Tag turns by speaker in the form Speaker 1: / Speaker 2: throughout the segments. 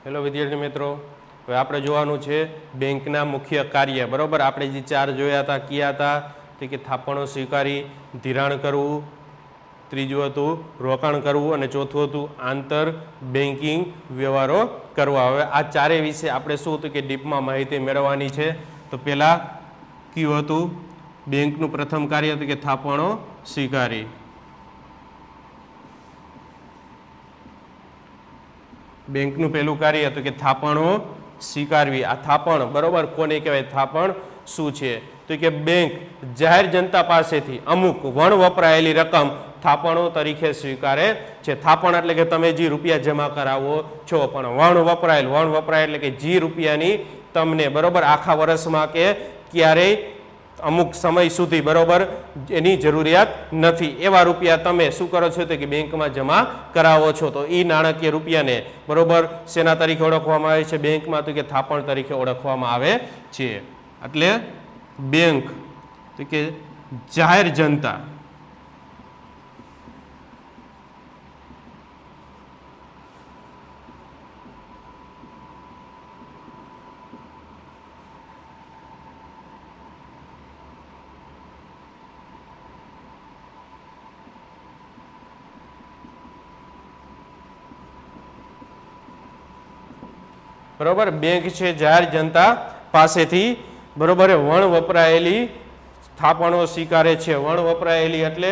Speaker 1: Hello વિદ્યાર્થી મિત્રો, હવે આપણે જોવાનું છે બેંકના મુખ્ય કાર્ય. બરોબર, આપણે જે ચાર જોયા હતા કયા હતા? તો કે થાપણો સ્વીકારી, ધિરાણ કરવું, ત્રીજું હતું રોકાણ કરવું અને ચોથું હતું આંતર બેન્કિંગ વ્યવહારો કરવા. હવે આ ચારેય વિશે આપણે શું હતું કે ડીપમાં માહિતી મેળવવાની છે. તો પહેલાં કયું હતું? બેંકનું પ્રથમ કાર્ય હતું કે થાપણો સ્વીકારી. બેંકનું પહેલું કાર્ય હતું કે થાપણો સ્વીકારવી. આ થાપણ બરોબર કોને કહેવાય? થાપણ શું છે? તો કે બેંક જાહેર જનતા પાસેથી અમુક વણ વપરાયેલી રકમ થાપણો તરીકે સ્વીકારે છે. થાપણ એટલે કે તમે જે રૂપિયા જમા કરાવો છો, પણ વણ વપરાય એટલે કે જે રૂપિયાની તમને બરોબર આખા વર્ષમાં કે ક્યારેય અમુક સમય સુધી બરોબર એની જરૂરિયાત નથી, એવા રૂપિયા તમે શું કરો છો? તો કે બેંકમાં જમા કરાવો છો. તો એ નાણાકીય રૂપિયાને બરોબર શેના તરીકે ઓળખવામાં આવે છે બેંકમાં? તો કે થાપણ તરીકે ઓળખવામાં આવે છે. એટલે બેંક તો કે જાહેર જનતા બરોબર, બેંક છે જાહેર જનતા પાસેથી બરોબર વણ વપરાયેલી થાપણો સ્વીકારે છે. વણ વપરાયેલી એટલે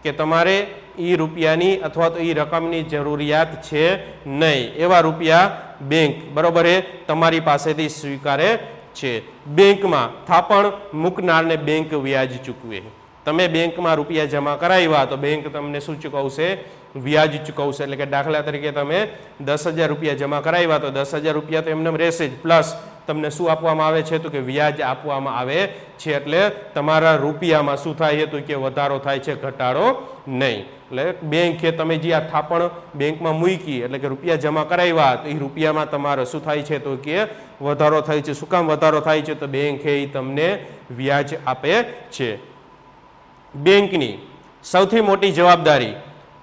Speaker 1: કે તમારે એ રૂપિયાની અથવા તો એ રકમની જરૂરિયાત છે નહીં, એવા રૂપિયા બેંક બરોબર તમારી પાસેથી સ્વીકારે છે. બેંકમાં થાપણ મૂકનારને બેંક વ્યાજ ચૂકવે. તમે બેંકમાં રૂપિયા જમા કરાવ્યા તો બેંક તમને શું ચૂકવશે? વ્યાજ ચૂકવશે. એટલે કે દાખલા તરીકે તમે 10,000 રૂપિયા જમા કરાવ્યા તો 10,000 રૂપિયા તો એમને રહેશે જ, પ્લસ તમને શું આપવામાં આવે છે? તો કે વ્યાજ આપવામાં આવે છે. એટલે તમારા રૂપિયામાં શું થાય છે? તો કે વધારો થાય છે, ઘટાડો નહીં. એટલે બેંકે તમે જે આ થાપણ બેંકમાં મૂકી એટલે કે રૂપિયા જમા કરાવ્યા તો એ રૂપિયામાં તમારો શું થાય છે? તો કે વધારો થાય છે. શું કામ વધારો થાય છે? તો બેંકે તમને વ્યાજ આપે છે. બેંકની સૌથી મોટી જવાબદારી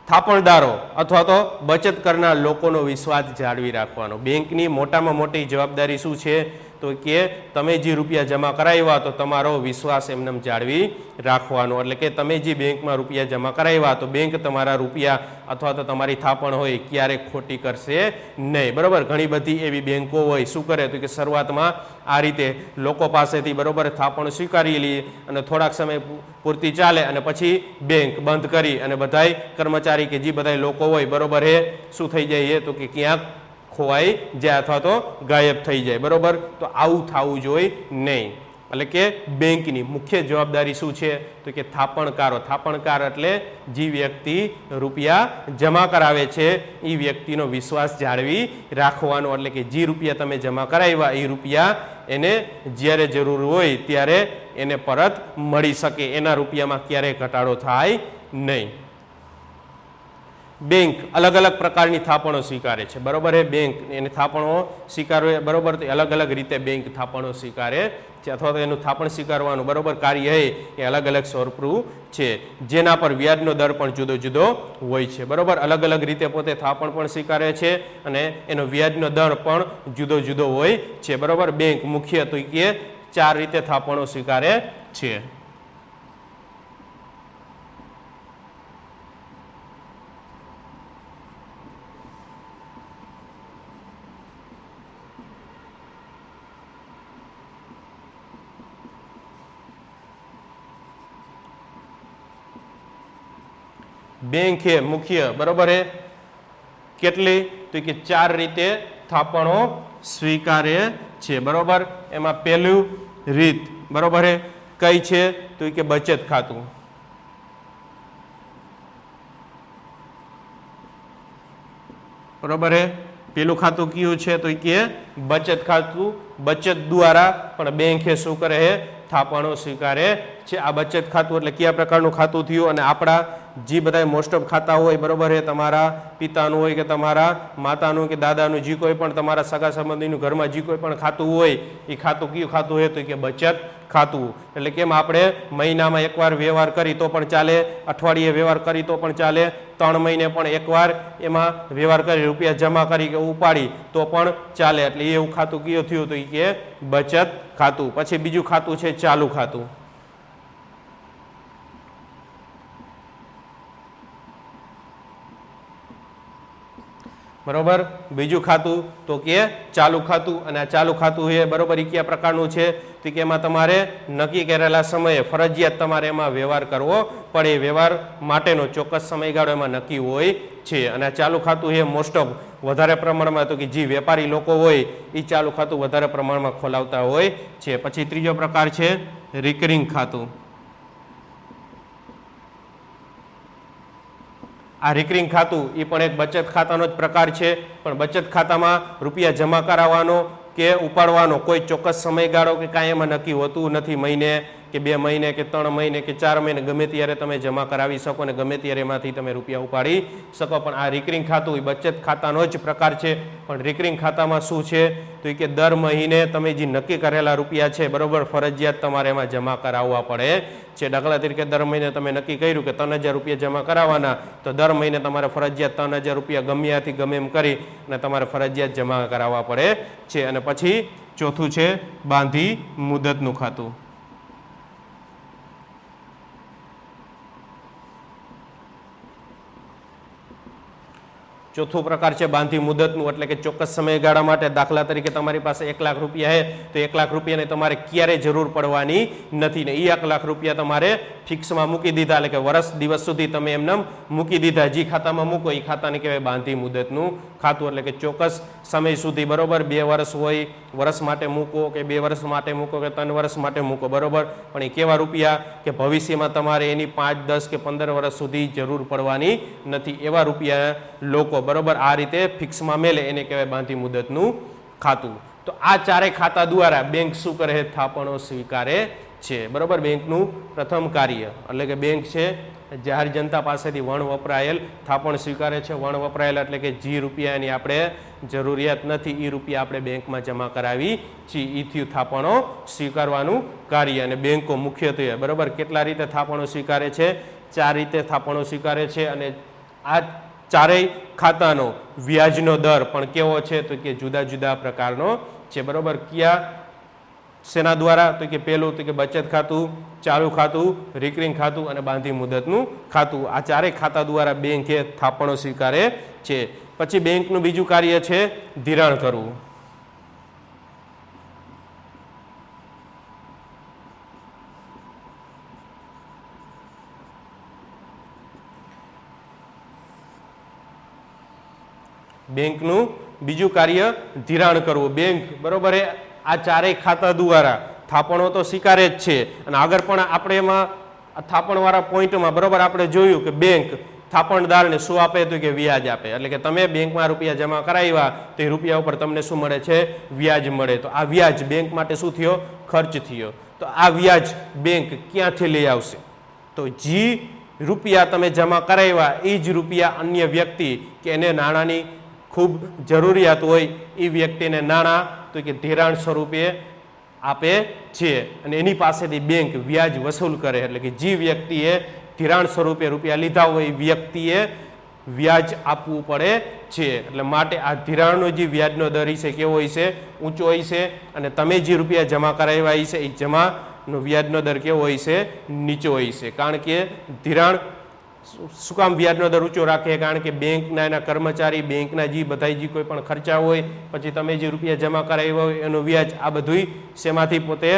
Speaker 1: થાપણદારો અથવા તો બચત કરનાર લોકોનો વિશ્વાસ જાળવી રાખવાનો. બેંકની મોટામાં મોટી જવાબદારી શું છે? તો કે તમે જે રૂપિયા જમા કરાવ્યા તો તમારો વિશ્વાસ એમને જાળવી રાખવાનો. એટલે કે તમે જે બેંકમાં રૂપિયા જમા કરાવ્યા તો બેંક તમારા રૂપિયા અથવા તો તમારી થાપણ હોય ક્યારેય ખોટી કરશે નહીં. બરોબર, ઘણી બધી એવી બેંકો હોય શું કરે? તો કે શરૂઆતમાં આ રીતે લોકો પાસેથી બરોબર થાપણ સ્વીકારી લે અને થોડાક સમય પૂરતી ચાલે અને પછી બેંક બંધ કરી અને બધાય કર્મચારી કે જે બધા લોકો હોય બરોબર શું થઈ જાય? તો કે ક્યાંક ખોવાઈ જાય અથવા તો ગાયબ થઈ જાય. બરોબર, તો આવું થવું જોઈએ નહીં. એટલે કે બેંકની મુખ્ય જવાબદારી શું છે? તો કે થાપણકારો. થાપણકાર એટલે જે વ્યક્તિ રૂપિયા જમા કરાવે છે એ વ્યક્તિનો વિશ્વાસ જાળવી રાખવાનો. એટલે કે જે રૂપિયા તમે જમા કરાવ્યા એ રૂપિયા એને જ્યારે જરૂર હોય ત્યારે એને પરત મળી શકે, એના રૂપિયામાં ક્યારેય ઘટાડો થાય નહીં. બેંક અલગ અલગ પ્રકારની થાપણો સ્વીકારે છે. બરોબર, બેંક એની થાપણો સ્વીકારવે બરોબર તો અલગ અલગ રીતે બેંક થાપણો સ્વીકારે છે અથવા તો એનું થાપણ સ્વીકારવાનું બરોબર કાર્ય એ અલગ અલગ સ્વરૂપનું છે, જેના પર વ્યાજનો દર પણ જુદો જુદો હોય છે. બરોબર, અલગ અલગ રીતે પોતે થાપણ પણ સ્વીકારે છે અને એનો વ્યાજનો દર પણ જુદો જુદો હોય છે. બરોબર, બેંક મુખ્ય તો કે 4 રીતે થાપણો સ્વીકારે છે. બેંક એ મુખ્ય બરોબર કેટલી? તો કે 4 રીતે થાપણો સ્વીકારે છે. બરોબર, એમાં પહેલું રીત બરોબર કઈ છે? તો કે બચત ખાતું. બરોબર, પેલું ખાતું કયું છે? તો કે બચત ખાતું. બચત દ્વારા પણ બેંકે શું કરે? થાપણો સ્વીકારે છે. આ બચત ખાતું એટલે કયા પ્રકારનું ખાતું થયું? અને આપણા જે બધા મોસ્ટ ઓફ ખાતા હોય બરોબર એ તમારા પિતાનું હોય કે તમારા માતાનું કે દાદાનું જે કોઈ પણ તમારા સગા સંબંધીનું ઘરમાં જે કોઈ પણ ખાતું હોય એ ખાતું કયું ખાતું હોય તો કે બચત ખાતું. એટલે કેમ આપણે મહિનામાં એકવાર વ્યવહાર કરી તો પણ ચાલે, અઠવાડિયે વ્યવહાર કરી તો પણ ચાલે, 3 મહિને પણ એકવાર એમાં વ્યવહાર કરી રૂપિયા જમા કરી કે ઉપાડી તો પણ ચાલે. એટલે એવું ખાતું કયું થયું તો કે બચત ખાતું. પછી બીજું ખાતું છે ચાલુ ખાતું. બરોબર, બીજું ખાતું તો કે ચાલુ ખાતું. અને આ ચાલુ ખાતું છે બરોબર એ કયા પ્રકારનું છે તો કે એમાં તમારે નક્કી કરેલા સમયે ફરજિયાત તમારે એમાં વ્યવહાર કરવો પડે. વ્યવહાર માટેનો ચોક્કસ સમયગાળો એમાં નક્કી હોય છે. અને આ ચાલુ ખાતું છે મોસ્ટ ઓફ વધારે પ્રમાણમાં તો કે જે વેપારી લોકો હોય એ ચાલુ ખાતું વધારે પ્રમાણમાં ખોલાવતા હોય છે. પછી ત્રીજો પ્રકાર છે રિકરિંગ ખાતું. આ રિકરિંગ ખાતું એ પણ એક બચત ખાતાનો જ પ્રકાર છે, પણ બચત ખાતામાં રૂપિયા જમા કરાવવાનો કે ઉપાડવાનો કોઈ ચોક્કસ સમયગાળો કે કાંઈ એમાં નક્કી હોતું નથી. મહિને કે 2 મહિને કે 3 મહિને કે 4 મહિને ગમે ત્યારે તમે જમા કરાવી શકો અને ગમે ત્યારે એમાંથી તમે રૂપિયા ઉપાડી શકો. પણ આ રિકરિંગ ખાતું એ બચત ખાતાનો જ પ્રકાર છે. પણ રિકરિંગ ખાતામાં શું છે તો કે દર મહિને તમે જે નક્કી કરેલા રૂપિયા છે બરોબર ફરજિયાત તમારે એમાં જમા કરાવવા પડે છે. દાખલા તરીકે દર મહિને તમે નક્કી કર્યું કે 3000 રૂપિયા જમા કરાવવાના, તો દર મહિને તમારે ફરજિયાત 3000 રૂપિયા ગમે ત્યાંથી ગમે એમ કરી અને તમારે ફરજિયાત જમા કરાવવા પડે છે. અને પછી ચોથું છે બાંધી મુદતનું ખાતું. ચોથો પ્રકાર છે બાંધી મુદતનું, એટલે કે ચોક્કસ સમયગાળા માટે. દાખલા તરીકે તમારી પાસે 1 લાખ રૂપિયા છે તો 1 લાખ રૂપિયાની તમારે ક્યારેય જરૂર પડવાની નથી ને એ 1 લાખ રૂપિયા તમારે ફિક્સમાં મૂકી દીધા, એટલે કે વર્ષ દિવસ સુધી તમે એમને મૂકી દીધા. જે ખાતામાં મૂકો એ ખાતાને કહેવાય બાંધી મુદતનું ખાતું. એટલે કે ચોક્કસ સમય સુધી બરોબર 2 વર્ષ હોય, વર્ષ માટે મૂકો કે 2 વર્ષ માટે મૂકો કે 3 વર્ષ માટે મૂકો બરોબર, પણ એ કેવા રૂપિયા કે ભવિષ્યમાં તમારે એની 5, 10 કે 15 વર્ષ સુધી જરૂર પડવાની નથી એવા રૂપિયા લોકો બરોબર આ રીતે ફિક્સમાં મેલે એને કહેવાય બાંધી મુદતનું ખાતું. તો આ ચારેય ખાતા દ્વારા બેંક શું કરે છે? થાપણો સ્વીકારે છે બરોબર. બેંકનું પ્રથમ કાર્ય એટલે કે બેંક છે જાહેર જનતા પાસેથી વણ વપરાયેલ થાપણ સ્વીકારે છે. વણ વપરાયેલ એટલે કે જે રૂપિયાની આપણે જરૂરિયાત નથી એ રૂપિયા આપણે બેંકમાં જમા કરાવી છીએ, એથી થાપણો સ્વીકારવાનું કાર્ય. અને બેંકો મુખ્યત્વે બરોબર કેટલા રીતે થાપણો સ્વીકારે છે? 4 રીતે થાપણો સ્વીકારે છે. અને આ ચારેય ખાતાનો વ્યાજનો દર પણ કેવો છે તો કે જુદા જુદા પ્રકારનો છે બરોબર. કયા શેના દ્વારા તો કે પહેલું તો કે બચત ખાતું, ચાલુ ખાતું, રિકરિંગ ખાતું અને બાંધી મુદતનું ખાતું. આ ચારેય ખાતા દ્વારા બેંકે થાપણો સ્વીકારે છે. પછી બેંકનું બીજું કાર્ય છે ધિરાણ કરવું. બેંકનું બીજું કાર્ય ધિરાણ કરવું. બેંક બરોબર આ ચારેય ખાતા દ્વારા થાપણો તો સ્વીકારે જ છે. અને આગળ પણ આપણે એમાં થાપણવાળા પોઈન્ટમાં બરોબર આપણે જોયું કે બેંક થાપણદારને શું આપે તો કે વ્યાજ આપે. એટલે કે તમે બેંકમાં રૂપિયા જમા કરાવ્યા તો એ રૂપિયા ઉપર તમને શું મળે છે? વ્યાજ મળે. તો આ વ્યાજ બેંક માટે શું થયો? ખર્ચ થયો. તો આ વ્યાજ બેંક ક્યાંથી લઈ આવશે? તો જે રૂપિયા તમે જમા કરાવ્યા એ જ રૂપિયા અન્ય વ્યક્તિ કે એને નાણાંની ખૂબ જરૂરિયાત હોય એ વ્યક્તિને નાણાં તો કે ધિરાણ સ્વરૂપે આપે છે અને એની પાસેથી બેંક વ્યાજ વસૂલ કરે. એટલે કે જે વ્યક્તિએ ધિરાણ સ્વરૂપે રૂપિયા લીધા હોય એ વ્યક્તિએ વ્યાજ આપવું પડે છે. એટલે માટે આ ધિરાણનો જે વ્યાજનો દર છે કેવો હોય છે? ઊંચો હોય છે. અને તમે જે રૂપિયા જમા કરાવ્યા છે એ જમાનો વ્યાજનો દર કેવો હોય છે? નીચો હોય છે. કારણ કે ધિરાણ શું કામ વ્યાજનો દર ઊંચો રાખે? કારણ કે બેંકના એના કર્મચારી, બેંકના જે બધા જે કોઈ પણ ખર્ચા હોય, પછી તમે જે રૂપિયા જમા કરાવ્યા હોય એનું વ્યાજ, આ બધું શેમાંથી પોતે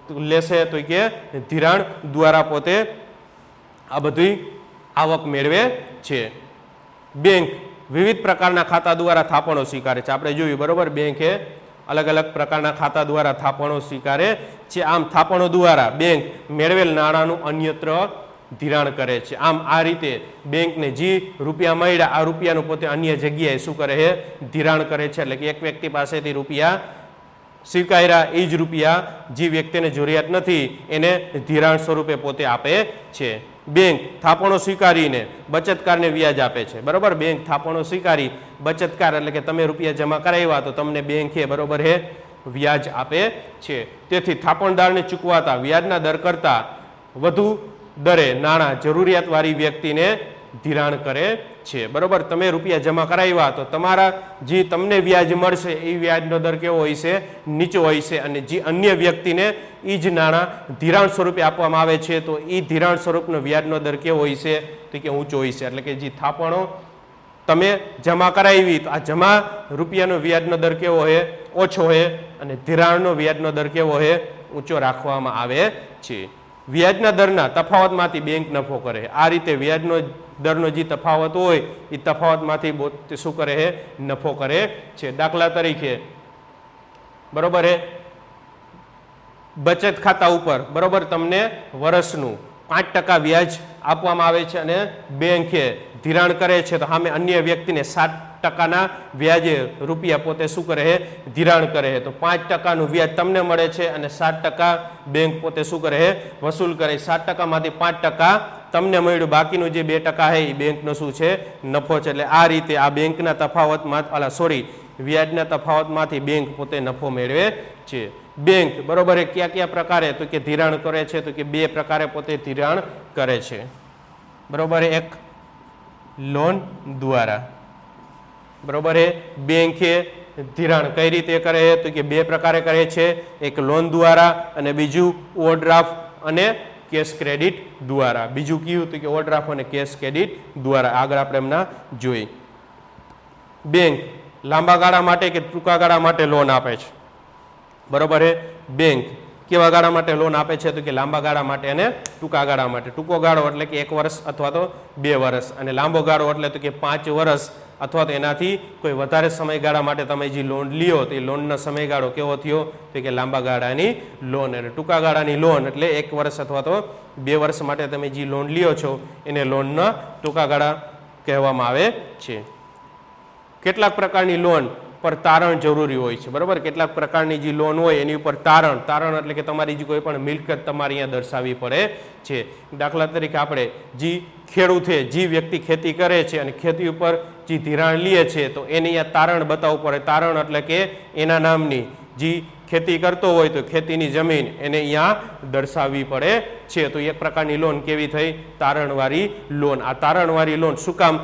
Speaker 1: લેશે તો કે ધિરાણ દ્વારા પોતે આ બધી આવક મેળવે છે. બેંક વિવિધ પ્રકારના ખાતા દ્વારા થાપણો સ્વીકારે છે. આપણે જોયું બરોબર બેંકે અલગ અલગ પ્રકારના ખાતા દ્વારા થાપણો સ્વીકારે છે. આમ થાપણો દ્વારા બેંક મેળવેલ નાણાંનું અન્યત્ર ધિરાણ કરે છે. આમ આ રીતે બેંકને જે રૂપિયા મળ્યા આ રૂપિયાનું પોતે અન્ય જગ્યાએ શું કરે છે? ધિરાણ કરે છે. એટલે કે એક વ્યક્તિ પાસેથી રૂપિયા સ્વીકાર્યા એ જ રૂપિયા જે વ્યક્તિને જરૂરિયાત નથી એને ધિરાણ સ્વરૂપે પોતે આપે છે. બેંક થાપણો સ્વીકારીને બચતકારને વ્યાજ આપે છે, બરોબર. બેંક થાપણો સ્વીકારી બચતકાર એટલે કે તમે રૂપિયા જમા કરાવ્યા તો તમને બેંકે બરોબર હે વ્યાજ આપે છે. તેથી થાપણદારને ચૂકવાતા વ્યાજના દર કરતાં વધુ દરે નાણાં જરૂરિયાતવાળી વ્યક્તિને ધિરાણ કરે છે, બરોબર. તમે રૂપિયા જમા કરાવ્યા તો તમારા જે તમને વ્યાજ મળશે એ વ્યાજનો દર કેવો હોય છે? નીચો હોય છે. અને જે અન્ય વ્યક્તિને એ જ નાણાં ધિરાણ સ્વરૂપે આપવામાં આવે છે તો એ ધિરાણ સ્વરૂપનો વ્યાજનો દર કેવો હોય છે? તો કે ઊંચો હોય છે. એટલે કે જે થાપણો તમે જમા કરાવી તો આ જમા રૂપિયાનો વ્યાજનો દર કેવો હોય? ઓછો હોય. અને ધિરાણનો વ્યાજનો દર કેવો હોય? ઊંચો રાખવામાં આવે છે. વ્યાજના દરના તફાવતમાંથી બેંક નફો કરે. આ રીતે વ્યાજનો દરનો જે તફાવત હોય એ તફાવતમાંથી શું કરે છે? નફો કરે છે. દાખલા તરીકે બરોબર હે બચત ખાતા ઉપર બરોબર તમને વર્ષનું 5% વ્યાજ આપવામાં આવે છે અને બેંકે ધિરાણ કરે છે તો સામે અન્ય વ્યક્તિને 7% વ્યાજે રૂપિયા પોતે શું કરે છે? ધિરાણ કરે છે. તો 5%નું વ્યાજ તમને મળે છે અને 7% બેંક પોતે શું કરે છે? વસૂલ કરે. 7% માંથી 5% તમને મળ્યું, બાકીનું જે 2% છે એ બેંકનો શું છે? નફો છે. એટલે આ રીતે આ બેંકના તફાવતમાં વ્યાજના તફાવતમાંથી બેંક પોતે નફો મેળવે છે. બેંક બરોબર કયા કયા પ્રકારે? તો કે ધિરાણ કરે છે તો કે 2 પ્રકારે પોતે ધિરાણ કરે છે, બરોબર. એક લોન દ્વારા, બરોબર. બેંકે ધિરાણ કઈ રીતે કરે છે? તો કે 2 પ્રકારે કરે છે. એક લોન દ્વારા અને બીજું ઓવરડ્રાફ્ટ અને કેશ ક્રેડિટ દ્વારા. બીજું કયું? તો કે ઓવરડ્રાફ્ટ અને કેશ ક્રેડિટ દ્વારા. આગળ આપણે એમના જોઈ. બેંક લાંબા ગાળા માટે કે ટૂંકા ગાળા માટે લોન આપે છે, બરોબર હે. બેંક કેવા ગાળા માટે લોન આપે છે? તો કે લાંબા ગાળા માટે અને ટૂંકા ગાળા માટે. ટૂંકો ગાળો એટલે કે 1 વર્ષ અથવા તો 2 વર્ષ અને લાંબો ગાળો એટલે તો કે 5 વર્ષ અથવા તો એનાથી કોઈ વધારે સમયગાળા માટે તમે જે લોન લ્યો તો એ લોનનો સમયગાળો કેવો થયો? તો કે લાંબા ગાળાની લોન. એટલે ટૂંકા ગાળાની લોન એટલે 1 વર્ષ અથવા તો 2 વર્ષ માટે તમે જે લોન લ્યો છો એને લોનના ટૂંકા ગાળા કહેવામાં આવે છે. કેટલાક પ્રકારની લોન પર તારણ જરૂરી હોય છે, બરોબર. કેટલાક પ્રકારની જે લોન હોય એની ઉપર તારણ એટલે કે તમારી જે કોઈ પણ મિલકત તમારે અહીંયા દર્શાવવી પડે છે. દાખલા તરીકે આપણે જે ખેડૂતે જે વ્યક્તિ ખેતી કરે છે અને ખેતી ઉપર જે ધિરાણ લે છે તો એને અહીંયા તારણ બતાવવું પડે. તારણ એટલે કે એના નામની જે ખેતી કરતો હોય તો ખેતીની જમીન એને અહીંયા દર્શાવવી પડે છે. તો એક પ્રકારની લોન કેવી થઈ? તારણવાળી લોન. આ તારણવાળી લોન શું કામ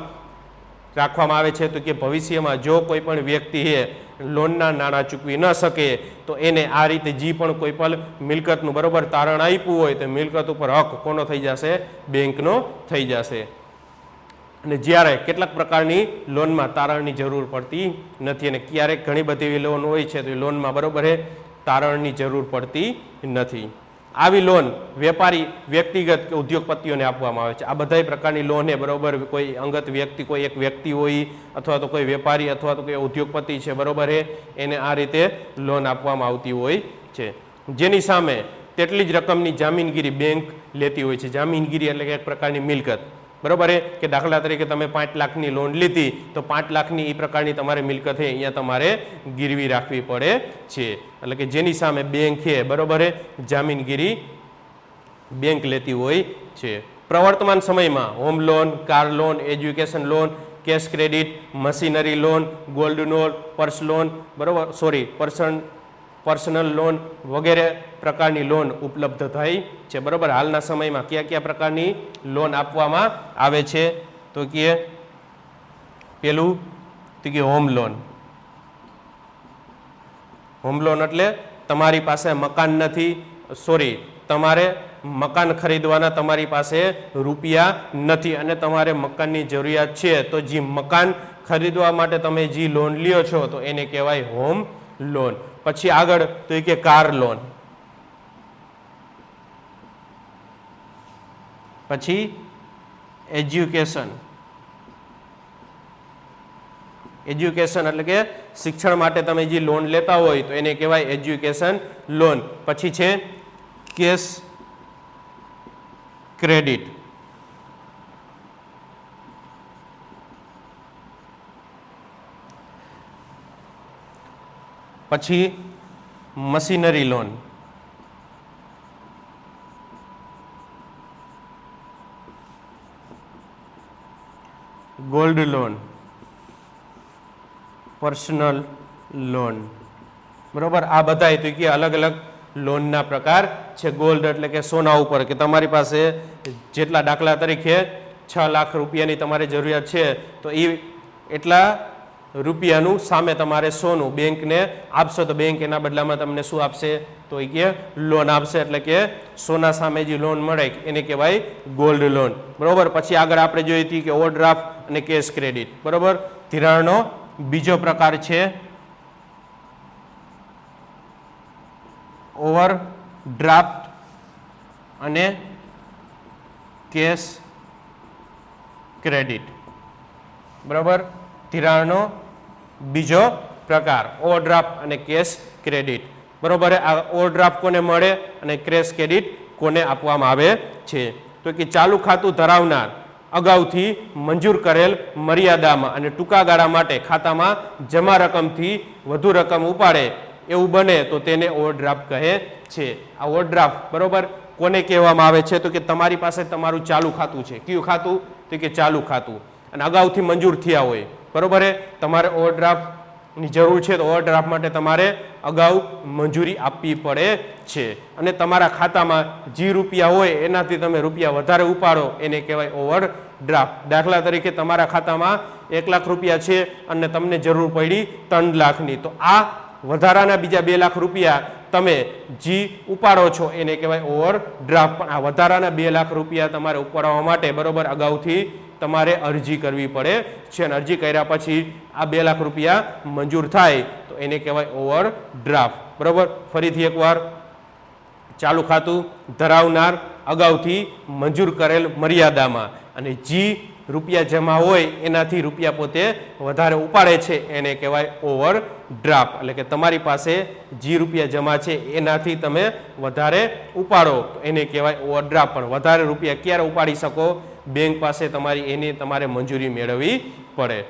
Speaker 1: રાખવામાં આવે છે? તો કે ભવિષ્યમાં જો કોઈ પણ વ્યક્તિએ લોનના નાણાં ચૂકવી ન શકે તો એને આ રીતે જે પણ કોઈ પણ મિલકતનું બરોબર તારણ આપ્યું હોય તો મિલકત ઉપર હક કોનો થઈ જશે? બેંકનો થઈ જશે. અને જ્યારે કેટલાક પ્રકારની લોનમાં તારણની જરૂર પડતી નથી અને ક્યારેક ઘણી બધી એવી લોન હોય છે તો એ લોનમાં બરોબર તારણની જરૂર પડતી નથી. આવી લોન વેપારી, વ્યક્તિગત કે ઉદ્યોગપતિઓને આપવામાં આવે છે. આ બધા પ્રકારની લોન એ બરોબર કોઈ અંગત વ્યક્તિ, કોઈ એક વ્યક્તિ હોય અથવા તો કોઈ વેપારી અથવા તો કોઈ ઉદ્યોગપતિ છે બરોબર એને આ રીતે લોન આપવામાં આવતી હોય છે. જેની સામે તેટલી જ રકમની જામીનગીરી બેંક લેતી હોય છે. જામીનગીરી એટલે કે એક પ્રકારની મિલકત, બરોબર કે દાખલા તરીકે તમે 5 લાખની લોન લીધી તો 5 લાખની એ પ્રકારની તમારે મિલકત છે અહીંયા તમારે ગીરવી રાખવી પડે છે. એટલે કે જેની સામે બેંક છે બરોબર જામીનગીરી બેંક લેતી હોય છે. પ્રવર્તમાન સમયમાં home loan, car loan, education loan, cache credit, machinery loan, gold loan, personal loan વગેરે પ્રકારની લોન ઉપલબ્ધ થઈ છે, બરોબર. હાલના સમયમાં કયા કયા પ્રકારની લોન આપવામાં આવે છે? તો કે પેલું તો કે હોમ લોન. હોમ લોન એટલે તમારી પાસે મકાન નથી, તમારે મકાન ખરીદવાના તમારી પાસે રૂપિયા નથી અને તમારે મકાનની જરૂરિયાત છે તો જે મકાન ખરીદવા માટે તમે જે લોન લ્યો છો તો એને કહેવાય હોમ લોન. પછી આગળ તો એ કે કાર લોન. પછી એજ્યુકેશન એટલે કે શિક્ષણ માટે તમે જે લોન લેતા હોય તો એને કહેવાય એજ્યુકેશન લોન. પછી છે કેશ ક્રેડિટ. પછી machinery loan. Gold loan, personal loan, બરોબર. આ બધા તો કે અલગ અલગ લોનના પ્રકાર છે. ગોલ્ડ એટલે કે સોના ઉપર, કે તમારી પાસે જેટલા દાખલા તરીકે 6 લાખ રૂપિયાની તમારે જરૂરિયાત છે તો એ એટલા રૂપિયાનું સામે તમારે સોનું બેંકને આપશો તો બેંક એના બદલામાં તમને શું આપશે તો એ કે લોન આપશે. એટલે કે સોના સામે જે લોન મળે એને કહેવાય ગોલ્ડ લોન, બરોબર. પછી આગળ આપણે જોઈ હતી કે ઓવરડ્રાફ્ટ અને કેશ ક્રેડિટ, બરોબર. ધિરાણનો બીજો પ્રકાર છે ઓવરડ્રાફ્ટ અને કેશ ક્રેડિટ, બરોબર. ધિરાણનો બીજો પ્રકાર ઓવરડ્રાફ્ટ અને કેશ ક્રેડિટ, બરોબર. આ ઓવરડ્રાફ્ટ કોને મળે અને કેશ ક્રેડિટ કોને આપવામાં આવે છે તો કે ચાલુ ખાતું ધરાવનાર અગાઉથી મંજૂર કરેલ મર્યાદામાં અને ટૂંકા ગાળા માટે ખાતામાં જમા રકમથી વધુ રકમ ઉપાડે એવું બને તો તેને ઓવરડ્રાફ્ટ કહે છે. આ ઓવરડ્રાફ્ટ, બરોબર, કોને કહેવામાં આવે છે તો કે તમારી પાસે તમારું ચાલુ ખાતું છે. કયું ખાતું તો કે ચાલુ ખાતું, અને અગાઉથી મંજૂર થયા હોય, બરોબર. તમારે ઓવરડ્રાફ્ટની જરૂર છે તો ઓવરડ્રાફ્ટ માટે તમારે અગાઉ મંજૂરી આપવી પડે છે. અને તમારા ખાતામાં જે રૂપિયા હોય એનાથી તમે રૂપિયા વધારે ઉપાડો એને કહેવાય ઓવરડ્રાફ્ટ. દાખલા તરીકે તમારા ખાતામાં 1 લાખ રૂપિયા છે અને તમને જરૂર પડી 3 લાખની, તો આ વધારાના બીજા 2 લાખ રૂપિયા તમે જે ઉપાડો છો એને કહેવાય ઓવરડ્રાફ્ટ. પણ આ વધારાના 2 લાખ રૂપિયા તમારે ઉપાડવા માટે, બરોબર, અગાઉથી તમારે અરજી કરવી પડે છે, અને અરજી કર્યા પછી આ 2 લાખ રૂપિયા મંજૂર થાય તો એને કહેવાય ઓવરડ્રાફ્ટ, બરોબર. ફરીથી એકવાર, ચાલુ ખાતું ધરાવનાર અગાઉથી મંજૂર કરેલ મર્યાદામાં અને જે રૂપિયા જમા હોય એનાથી રૂપિયા પોતે વધારે ઉપાડે છે એને કહેવાય ઓવરડ્રાફ્ટ. એટલે કે તમારી પાસે જે રૂપિયા જમા છે એનાથી તમે વધારે ઉપાડો તો એને કહેવાય ઓવરડ્રાફ્ટ. પણ વધારે રૂપિયા ક્યારે ઉપાડી શકો? બેંક પાસે એની તમારે મંજૂરી મેળવવી પડે.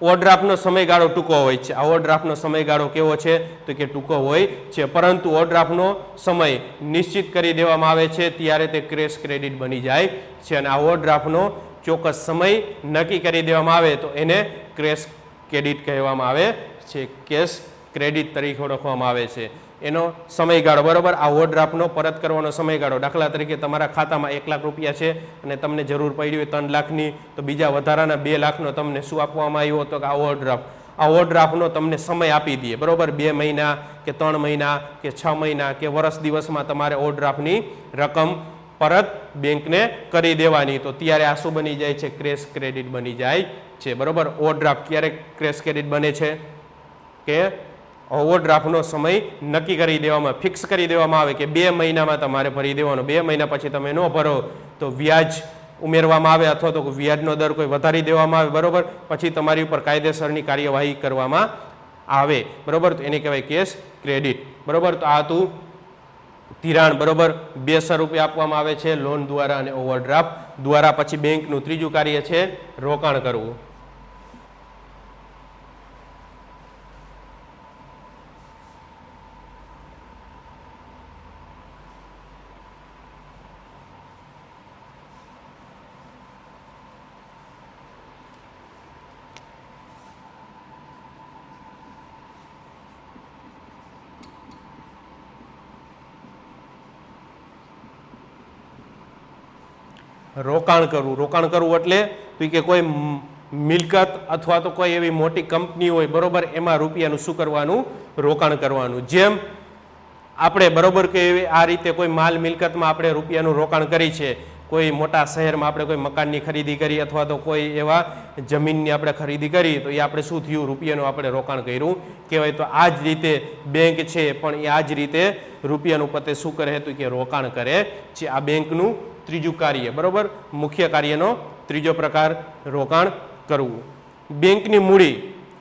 Speaker 1: ઓવરડ્રાફ્ટનો સમયગાળો ટૂંકો હોય છે. આ ઓવરડ્રાફ્ટનો સમયગાળો કેવો છે તો કે ટૂંકો હોય છે, પરંતુ ઓવરડ્રાફ્ટનો સમય નિશ્ચિત કરી દેવામાં આવે છે ત્યારે તે કેશ ક્રેડિટ બની જાય છે. અને આ ઓવરડ્રાફ્ટનો ચોક્કસ સમય નક્કી કરી દેવામાં આવે તો એને કેશ ક્રેડિટ કહેવામાં આવે છે, કેશ ક્રેડિટ તરીકે ઓળખવામાં આવે છે. એનો સમયગાળો, બરોબર. આ ઓવરડ્રાફ્ટનો પરત કરવાનો સમયગાળો, દાખલા તરીકે તમારા ખાતામાં 1 લાખ રૂપિયા છે અને તમને જરૂર પડી હોય 3 લાખની, તો બીજા વધારાના 2 લાખનો તમને શું આપવામાં આવ્યો તો કે આ ઓવરડ્રાફ્ટ. આ ઓવરડ્રાફ્ટનો તમને સમય આપી દઈએ, બરોબર. 2 મહિના કે 3 મહિના કે 6 મહિના કે વર્ષ દિવસમાં તમારે ઓવરડ્રાફ્ટની રકમ પરત બેંકને કરી દેવાની, તો ત્યારે આ શું બની જાય છે? કેશ ક્રેડિટ બની જાય છે, બરોબર. ઓવરડ્રાફ્ટ ક્યારે કેશ ક્રેડિટ બને છે કે ઓવરડ્રાફ્ટનો સમય નક્કી કરી દેવામાં, ફિક્સ કરી દેવામાં આવે કે 2 મહિનામાં તમારે ભરી દેવાનો. 2 મહિના પછી તમે ન ભરો તો વ્યાજ ઉમેરવામાં આવે અથવા તો વ્યાજનો દર કોઈ વધારી દેવામાં આવે, બરોબર. પછી તમારી ઉપર કાયદેસરની કાર્યવાહી કરવામાં આવે, બરોબર. તો એને કહેવાય કેશ ક્રેડિટ, બરોબર. તો આ હતું ધિરાણ, બરોબર. 2 સ્વરૂપે આપવામાં આવે છે, લોન દ્વારા અને ઓવરડ્રાફ્ટ દ્વારા. પછી બેંકનું ત્રીજું કાર્ય છે રોકાણ કરવું. રોકાણ કરવું. રોકાણ કરવું એટલે તો કે કોઈ મિલકત અથવા તો કોઈ એવી મોટી કંપની હોય, બરોબર, એમાં રૂપિયાનું શું કરવાનું? રોકાણ કરવાનું. જેમ આપણે, બરોબર, કે આ રીતે કોઈ માલ મિલકતમાં આપણે રૂપિયાનું રોકાણ કરી છે, કોઈ મોટા શહેરમાં આપણે કોઈ મકાનની ખરીદી કરી અથવા તો કોઈ એવા જમીનની આપણે ખરીદી કરી, તો એ આપણે શું થયું? રૂપિયાનું આપણે રોકાણ કર્યું કહેવાય. તો આ જ રીતે બેંક છે પણ એ આ જ રીતે રૂપિયાનું પોતે શું કરે તો કે રોકાણ કરે છે. આ બેંકનું ત્રીજું કાર્ય, બરોબર. મુખ્ય કાર્યનો ત્રીજો પ્રકાર રોકાણ કરવું. બેંકની મૂડી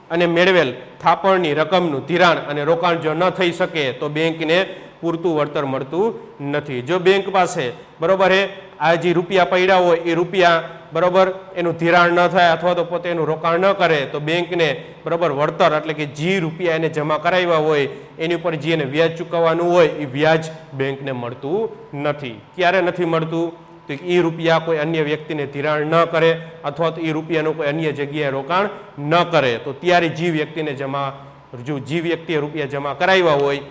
Speaker 1: અને મેળવેલ થાપણની રકમનું ધિરાણ અને રોકાણ જો ન થઈ શકે તો બેંકને પૂરતું વળતર મળતું નથી. જો બેંક પાસે, બરોબર, આ જે રૂપિયા પડ્યા હોય એ રૂપિયા, બરોબર, એનું ધિરાણ ન થાય અથવા તો પોતે એનું રોકાણ ન કરે તો બેંકને, બરોબર, વળતર એટલે કે જે રૂપિયા એને જમા કરાવ્યા હોય એની ઉપર જે એને વ્યાજ ચૂકવવાનું હોય એ વ્યાજ બેંકને મળતું નથી. ક્યારે નથી મળતું? તો એ રૂપિયા કોઈ અન્ય વ્યક્તિને ધિરાણ ન કરે અથવા તો એ રૂપિયાનું કોઈ અન્ય જગ્યાએ રોકાણ ન કરે, તો ત્યારે જે વ્યક્તિને જે વ્યક્તિએ રૂપિયા જમા કરાવ્યા હોય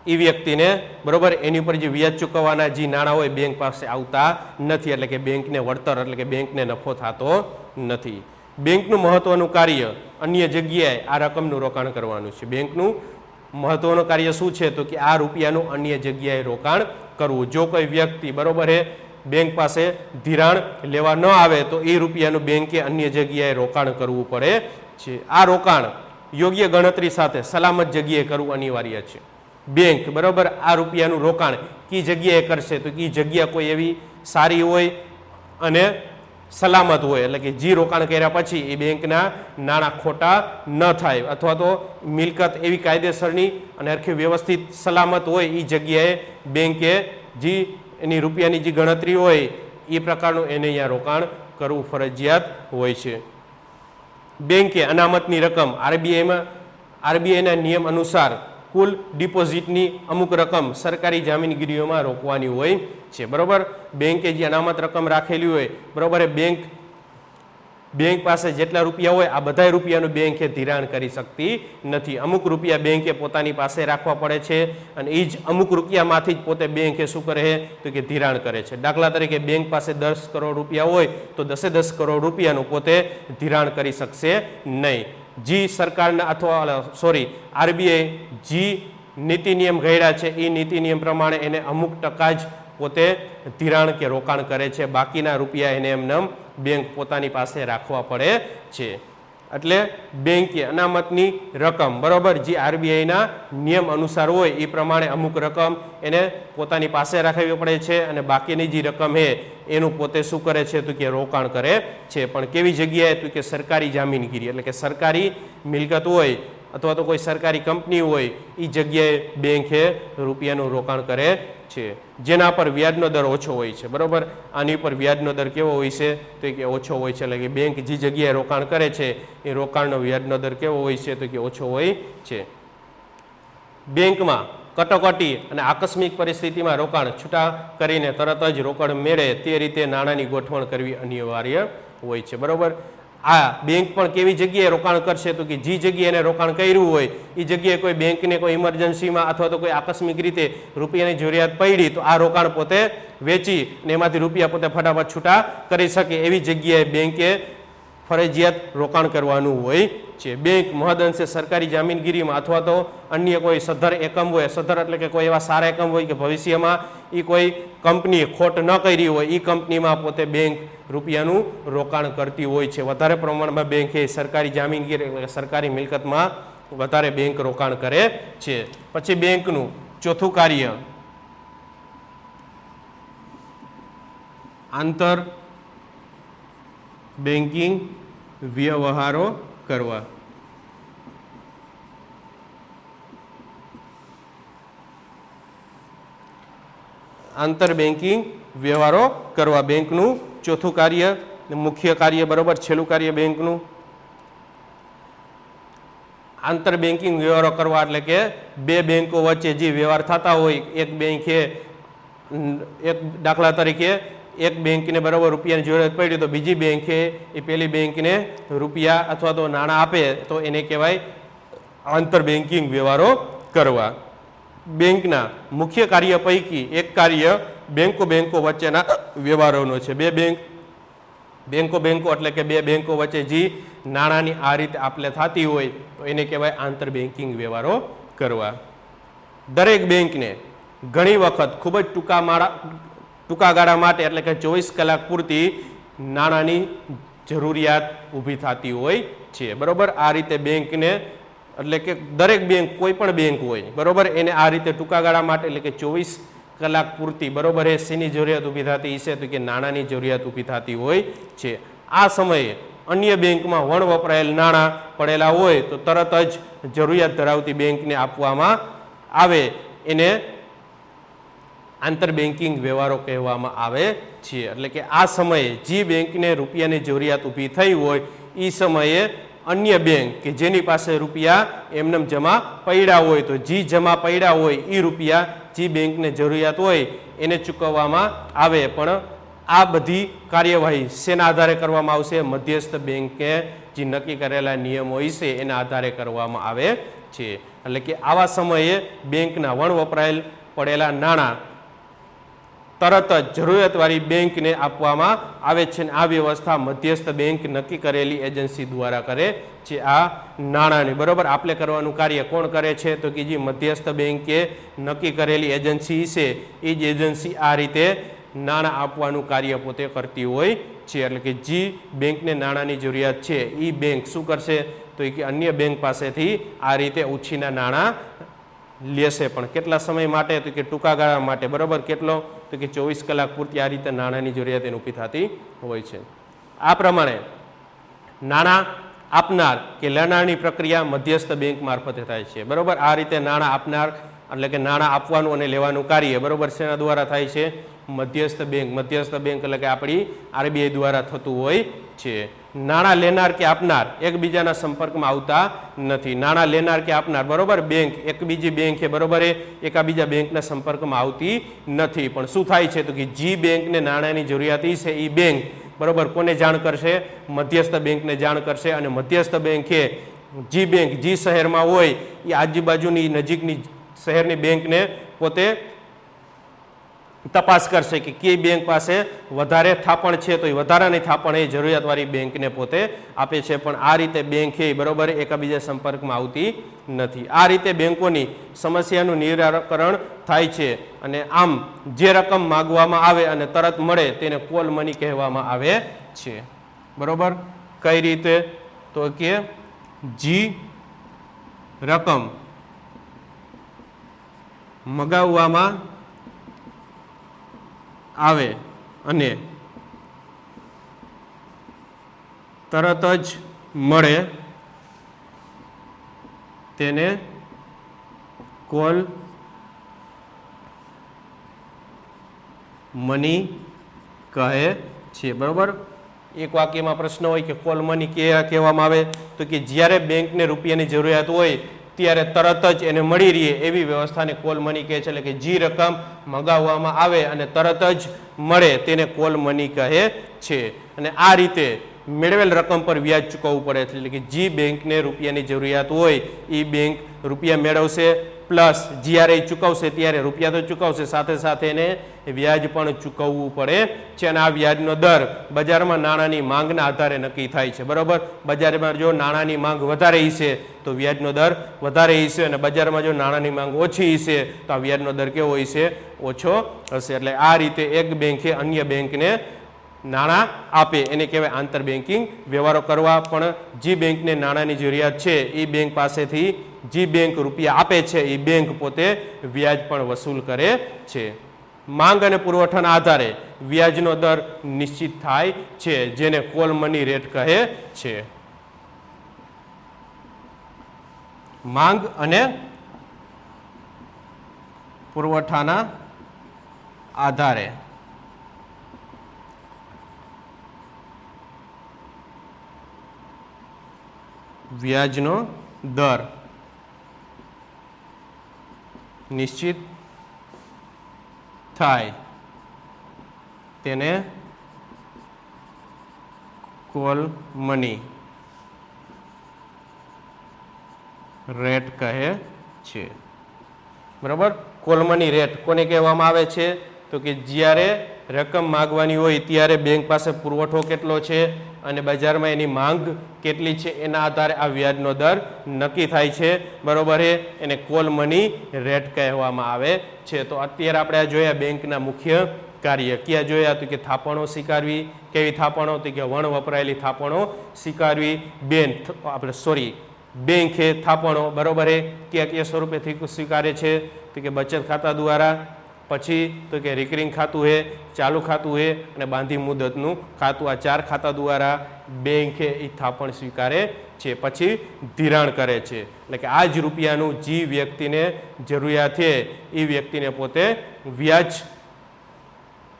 Speaker 1: એ વ્યક્તિને બરોબર એની ઉપર જે વ્યાજ ચૂકવવાના જે નાણાં હોય બેંક પાસે આવતા નથી, એટલે કે બેંકને વળતર એટલે કે બેંકને નફો થતો નથી. બેંકનું મહત્વનું કાર્ય અન્ય જગ્યાએ આ રકમનું રોકાણ કરવાનું છે. બેંકનું મહત્વનું કાર્ય શું છે? તો કે આ રૂપિયાનું અન્ય જગ્યાએ રોકાણ કરવું. જો કોઈ વ્યક્તિ બરોબર એ બેંક પાસે ધિરાણ લેવા ન આવે તો એ રૂપિયાનું બેંકે અન્ય જગ્યાએ રોકાણ કરવું પડે છે. આ રોકાણ યોગ્ય ગણતરી સાથે સલામત જગ્યાએ કરવું અનિવાર્ય છે. બેંક બરોબર આ રૂપિયાનું રોકાણ કઈ જગ્યાએ કરશે? તો એ જગ્યા કોઈ એવી સારી હોય અને સલામત હોય, એટલે કે જે રોકાણ કર્યા પછી એ બેંકના નાણાં ખોટા ન થાય અથવા તો મિલકત એવી કાયદેસરની અને હરખી વ્યવસ્થિત સલામત હોય એ જગ્યાએ બેંકે જે એની રૂપિયાની જે ગણતરી હોય એ પ્રકારનું એને અહીંયા રોકાણ કરવું ફરજિયાત હોય છે. બેંકે અનામતની રકમ આરબીઆઈના નિયમ અનુસાર કુલ ડિપોઝિટની અમુક રકમ સરકારી જામીનગીરીઓમાં રોકવાની હોય છે. બરોબર, બેંકે જે અનામત રકમ રાખેલી હોય બરોબર, બેંક પાસે જેટલા રૂપિયા હોય આ બધા રૂપિયાનું બેંકે ધિરાણ કરી શકતી નથી. અમુક રૂપિયા બેંકે પોતાની પાસે રાખવા પડે છે અને એ જ અમુક રૂપિયામાંથી જ પોતે બેંકે શું કરે છે? તો કે ધિરાણ કરે છે. દાખલા તરીકે બેંક પાસે 10 કરોડ રૂપિયા હોય તો 10 કરોડ રૂપિયાનું પોતે ધિરાણ કરી શકશે નહીં. જી સરકારના આરબીઆઈ જી નીતિ નિયમ ઘડ્યા છે એ નીતિ નિયમ પ્રમાણે એને અમુક ટકા જ પોતે ધિરાણ કે રોકાણ કરે છે, બાકીના રૂપિયા એને એમને બેંક પોતાની પાસે રાખવા પડે છે. એટલે બેંકે અનામતની રકમ બરોબર જે આરબીઆઈના નિયમ અનુસાર હોય એ પ્રમાણે અમુક રકમ એને પોતાની પાસે રાખવી પડે છે અને બાકીની જે રકમ છે એનું પોતે શું કરે છે? તો કે રોકાણ કરે છે. પણ કેવી જગ્યાએ? તો કે સરકારી જામીનગીરી એટલે કે સરકારી મિલકત હોય અથવા તો કોઈ સરકારી કંપની હોય એ જગ્યાએ બેંકે રૂપિયાનું રોકાણ કરે છે, જેના પર વ્યાજનો દર ઓછો હોય છે. બરોબર, આની પર વ્યાજનો દર કેવો હોય છે? તો કે ઓછો હોય છે. એટલે કે બેંક જે જગ્યાએ રોકાણ કરે છે એ રોકાણનો વ્યાજનો દર કેવો હોય છે? તો કે ઓછો હોય છે. બેંકમાં કટોકટી અને આકસ્મિક પરિસ્થિતિમાં રોકાણ છૂટા કરીને તરત જ રોકડ મેળે તે રીતે નાણાંની ગોઠવણ કરવી અનિવાર્ય હોય છે. બરોબર, આ બેંક પણ કેવી જગ્યાએ રોકાણ કરશે? તો કે જે જગ્યાએ એને રોકાણ કર્યું હોય એ જગ્યાએ કોઈ બેંકને કોઈ ઇમરજન્સીમાં અથવા તો કોઈ આકસ્મિક રીતે રૂપિયાની જરૂરિયાત પડી તો આ રોકાણ પોતે વેચી અને એમાંથી રૂપિયા પોતે ફટાફટ છૂટા કરી શકે એવી જગ્યાએ બેંકે ફરજિયાત રોકાણ કરવાનું હોય છે. બેંક મહદઅંશે સરકારી જામીનગીરીમાં અથવા તો અન્ય કોઈ સદ્ધર એકમ હોય, સદ્ધર એટલે કે કોઈ એવા સારા એકમ હોય કે ભવિષ્યમાં એ કોઈ કંપની ખોટ ન કરી હોય એ કંપનીમાં પોતે બેંક રૂપિયાનું રોકાણ કરતી હોય છે. વધારે પ્રમાણમાં બેંક એ સરકારી જામીનગીરી એટલે કે સરકારી મિલકતમાં વધારે બેંક રોકાણ કરે છે. પછી બેંકનું ચોથું કાર્ય આંતર બેન્કિંગ વ્યવહારો કરવા. આંતર બેન્કિંગ વ્યવહારો કરવા બેંકનું ચોથું કાર્ય, મુખ્ય કાર્ય બરોબર. છેલ્લું કાર્ય બેંકનું આંતર બેન્કિંગ વ્યવહારો કરવા એટલે કે બે બેંકો વચ્ચે જે વ્યવહાર થતા હોય, એક બેંકે એક દાખલા તરીકે એક બેંકને બરાબર રૂપિયાની જરૂરત પડી તો બીજી બેંકે એ પેલી બેંકને રૂપિયા અથવા તો નાણાં આપે તો એને કહેવાય આંતર બેન્કિંગ વ્યવહારો કરવા. બેંકના મુખ્ય કાર્ય પૈકી એક કાર્ય બેંકો વચ્ચેના વ્યવહારોનો છે. બેંકો એટલે કે બે બેંકો વચ્ચે જે નાણાંની આ રીતે આપલે થતી હોય તો એને કહેવાય આંતર બેન્કિંગ વ્યવહારો કરવા. દરેક બેંકને ઘણી વખત ખૂબ જ ટૂંકા ગાળા માટે એટલે કે 24 કલાક પૂરતી નાણાંની જરૂરિયાત ઊભી થતી હોય છે. બરોબર, આ રીતે બેંકને એટલે કે દરેક બેંક કોઈ પણ બેંક હોય બરોબર એને આ રીતે ટૂંકા ગાળા માટે એટલે કે 24 કલાક પૂરતી બરોબર એ શેની જરૂરિયાત ઊભી થતી છે? તો કે નાણાંની જરૂરિયાત ઊભી થતી હોય છે. આ સમયે અન્ય બેંકમાં વણ વપરાયેલ નાણાં પડેલા હોય તો તરત જ જરૂરિયાત ધરાવતી બેંકને આપવામાં આવે એને આંતર બેન્કિંગ વ્યવહારો કહેવામાં આવે છે. એટલે કે આ સમયે જે બેંકને રૂપિયાની જરૂરિયાત ઊભી થઈ હોય એ સમયે અન્ય બેંક કે જેની પાસે રૂપિયા એમને જમા પડ્યા હોય તો જે જમા પડ્યા હોય એ રૂપિયા જે બેંકને જરૂરિયાત હોય એને ચૂકવવામાં આવે. પણ આ બધી કાર્યવાહી શેના આધારે કરવામાં આવશે? મધ્યસ્થ બેંકે જે નક્કી કરેલા નિયમો હોય છે એના આધારે કરવામાં આવે છે. એટલે કે આવા સમયે બેંકના વપરાયેલ પડેલા નાણાં તરત જ જરૂરિયાતવાળી બેંકને આપવામાં આવે છે. આ વ્યવસ્થા મધ્યસ્થ બેંક નક્કી કરેલી એજન્સી દ્વારા કરે છે. આ નાણાંની બરોબર આપણે કરવાનું કાર્ય કોણ કરે છે? તો કે જે મધ્યસ્થ બેંકે નક્કી કરેલી એજન્સી છે એ જ એજન્સી આ રીતે નાણાં આપવાનું કાર્ય પોતે કરતી હોય છે. એટલે કે જે બેંકને નાણાંની જરૂરિયાત છે એ બેંક શું કરશે? તો કે અન્ય બેંક પાસેથી આ રીતે ઉછીના નાણાં લેશે. પણ કેટલા સમય માટે? તો કે ટૂંકા ગાળા માટે. બરોબર. કેટલો? તો કે 24 કલાક પૂરતી આ રીતે નાણાંની જરૂરિયાત એને ઊભી થતી હોય છે. આ પ્રમાણે નાણાં આપનાર કે લેનારની પ્રક્રિયા મધ્યસ્થ બેંક મારફતે થાય છે. બરોબર. આ રીતે નાણાં આપનાર એટલે કે નાણાં આપવાનું અને લેવાનું કાર્ય બરોબર શેના દ્વારા થાય છે? મધ્યસ્થ બેંક. મધ્યસ્થ બેંક એટલે કે આપણી RBI દ્વારા થતું હોય છે. નાણાં લેનાર કે આપનાર એકબીજાના સંપર્કમાં આવતા નથી. નાણાં લેનાર કે આપનાર બરોબર બેંક એક બીજી બેંક છે બરોબર એકાબીજા બેંકના સંપર્કમાં આવતી નથી. પણ શું થાય છે? તો કે જે બેંકને નાણાંની જરૂરિયાત છે એ બેંક બરોબર કોને જાણ કરશે? મધ્યસ્થ બેંકને જાણ કરશે. અને મધ્યસ્થ બેંકે જે બેંક જે શહેરમાં હોય એ આજુબાજુની નજીકની શહેરની બેંકને પોતે તપાસ કરશે કે કઈ બેંક પાસે વધારે થાપણ છે તો એ વધારાની થાપણ એ જરૂરિયાતવાળી બેંકને પોતે આપે છે. પણ આ રીતે બેંક એ બરોબર એકબીજા સંપર્કમાં આવતી નથી. આ રીતે બેંકોની સમસ્યાનું નિરાકરણ થાય છે. અને આમ જે રકમ માગવામાં આવે અને તરત મળે તેને કોલ મની કહેવામાં આવે છે. બરોબર. કઈ રીતે? તો કે જે રકમ મગાવવામાં આવે અને તરત જ મળે તેને કોલ મની કહે છે. બરોબર. એક વાક્યમાં પ્રશ્ન હોય કે કોલ મની કહેવામાં આવે તો કે જ્યારે બેંકને રૂપિયાની જરૂરિયાત હોય ત્યારે તરત જ એને મળી રહે એવી વ્યવસ્થાને કોલ મની કહે છે. એટલે કે જે રકમ મગાવવામાં આવે અને તરત જ મળે તેને કોલ મની કહે છે. અને આ રીતે મેળવેલ રકમ પર વ્યાજ ચૂકવવું પડે છે. એટલે કે જે બેંકને રૂપિયાની જરૂરિયાત હોય એ બેંક રૂપિયા મેળવશે પ્લસ જ્યારે ચૂકવશે ત્યારે રૂપિયા તો ચૂકવશે સાથે સાથે એને વ્યાજ પણ ચૂકવવું પડે છે. અને આ વ્યાજનો દર બજારમાં નાણાંની માંગના આધારે નક્કી થાય છે. બરોબર. બજારમાં જો નાણાંની માંગ વધારે હશે તો વ્યાજનો દર વધારે હશે અને બજારમાં જો નાણાંની માંગ ઓછી હશે તો આ વ્યાજનો દર કેવો હશે? ઓછો હશે. એટલે આ રીતે એક બેંકે અન્ય બેંકને નાણાં આપે એને કહેવાય આંતર બેન્કિંગ વ્યવહારો કરવા. પણ જે બેંકને નાણાંની જરૂરિયાત છે એ બેંક પાસેથી જે બેંક રૂપિયા આપે છે એ બેંક પોતે વ્યાજ પણ વસૂલ કરે છે. માંગ અને પુરવઠાના આધારે વ્યાજનો દર નિશ્ચિત થાય છે જેને કોલ મની રેટ કહે છે. માંગ અને પુરવઠાના આધારે વ્યાજનો દર નિશ્ચિત થાય તેને કોલ મની રેટ કહે છે. બરાબર. કોલ મની રેટ કોને કહેવામાં આવે છે? તો કે જ્યારે રકમ માગવાની હોય ત્યારે બેંક પાસે પુરવઠો કેટલો છે અને બજારમાં એની માંગ કેટલી છે એના આધારે આ વ્યાજનો દર નક્કી થાય છે. બરોબર. એને કોલ મની રેટ કહેવામાં આવે છે. તો અત્યારે આપણે આ જોયા બેંકના મુખ્ય કાર્ય. ક્યાં જોયા? તો કે થાપણો સ્વીકારવી. કેવી થાપણો? તો કે વણ વપરાયેલી થાપણો સ્વીકારવી. બેંકે થાપણો બરોબર કયા સ્વરૂપેથી સ્વીકારે છે? તો કે બચત ખાતા દ્વારા, પછી તો કે રિકરિંગ ખાતું હે, ચાલુ ખાતું હે અને બાંધી મુદતનું ખાતું. આ 4 ખાતા દ્વારા બેંકે એ થાપણ સ્વીકારે છે. પછી ધિરાણ કરે છે. એટલે કે આ જ રૂપિયાનું જે વ્યક્તિને જરૂરિયાત છે એ વ્યક્તિને પોતે વ્યાજ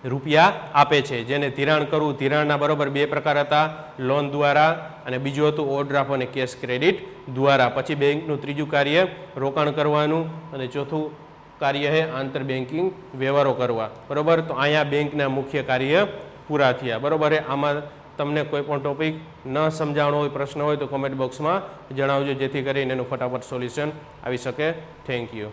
Speaker 1: રૂપિયા આપે છે જેને ધિરાણ કરવું. ધિરાણના બરોબર 2 પ્રકાર હતા, લોન દ્વારા અને બીજું હતું ઓવરડ્રાફ્ટ અને કેશ ક્રેડિટ દ્વારા. પછી બેંકનું ત્રીજું કાર્ય રોકાણ કરવાનું અને ચોથું કાર્ય છે આંતર બેન્કિંગ વ્યવહારો કરવા, બરોબર. તો અહીંયા બેંકના મુખ્ય કાર્ય પૂરા થયા, બરોબર. આમાં તમને કોઈ પણ ટોપિક ન સમજાણો હોય, પ્રશ્ન હોય તો કોમેન્ટ બોક્સમાં જણાવજો, જેથી કરીને એનું ફટાફટ સોલ્યુશન આવી શકે. Thank you.